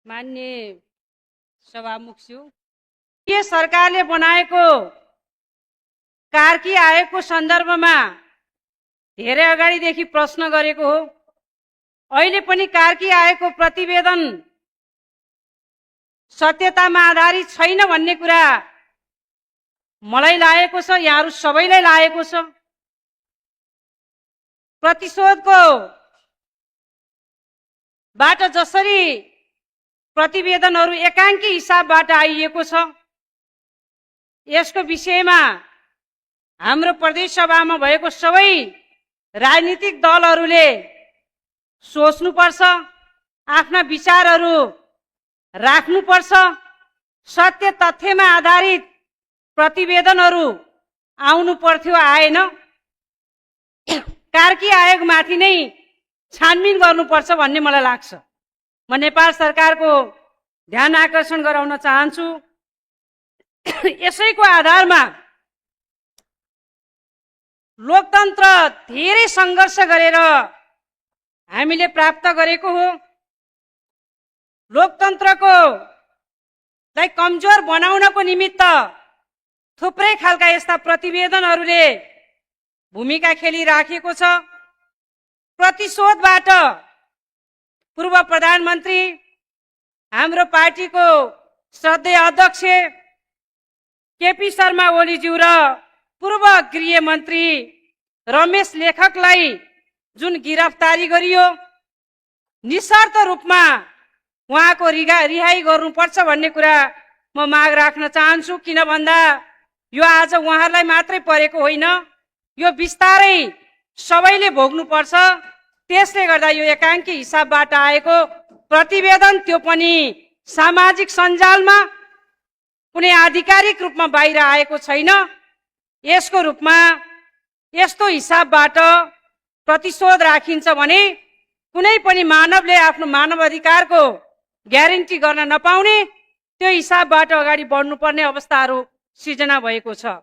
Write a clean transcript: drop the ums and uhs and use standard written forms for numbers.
माननीय सभामुखज्यू, के सरकारले बनाएको कार्की आयोगको सन्दर्भमा धेरै अगाडिदेखि प्रश्न गरेको हो। अहिले पनि कार्की आयोगको प्रतिवेदन सत्यतामा आधारित छैन भन्ने कुरा मलाई लागेको छ, यहाँहरु सबैलाई लागेको छ। प्रतिशोधको बाट जसरी प्रतिवेदनहरु एकाङ्की हिसाबबाट आइएको छ, यसको विषयमा हाम्रो प्रदेश सभामा भएको सबै राजनीतिक दलहरुले सोच्नुपर्छ, आफ्ना विचारहरु राख्नुपर्छ। सत्य तथ्यमा आधारित प्रतिवेदनहरु आउनु पर्थ्यो, आएन। कार्की आयोगमाथि नै छानबिन गर्नुपर्छ भन्ने मलाई लाग्छ। म नेपाल सरकारको ध्यान आकर्षण गराउन चाहन्छु। यसैको आधारमा लोकतन्त्र धेरै संघर्ष गरेर हामीले प्राप्त गरेको हो। लोकतन्त्रको लाई कमजोर बनाउनको निमित्त थुप्रै खालका यस्ता प्रतिवेदनहरूले भूमिका खेलिराखेको छ। प्रतिशोधबाट पूर्व प्रधानमन्त्री, हाम्रो पार्टीको श्रद्धेय अध्यक्ष केपी शर्मा ओलीज्यू र पूर्व गृहमन्त्री रमेश लेखकलाई जुन गिरफ्तारी गरियो, निशर्त रूपमा उहाँको रिहाई गर्नुपर्छ भन्ने कुरा म माग राख्न चाहन्छु। किन भन्दा यो आज उहाँहरूलाई मात्रै परेको होइन, यो बिस्तारै सबैले भोग्नुपर्छ। त्यसले गर्दा यो एकाङ्की हिसाबबाट आएको प्रतिवेदन, त्यो पनि सामाजिक सञ्जालमा कुनै आधिकारिक रूपमा बाहिर आएको छैन। यसको रूपमा यस्तो हिसाबबाट प्रतिशोध राखिन्छ भने कुनै पनि मानवले आफ्नो मानव अधिकारको ग्यारेन्टी गर्न नपाउने त्यो हिसाबबाट अगाडि बढ्नुपर्ने अवस्थाहरू सिर्जना भएको छ।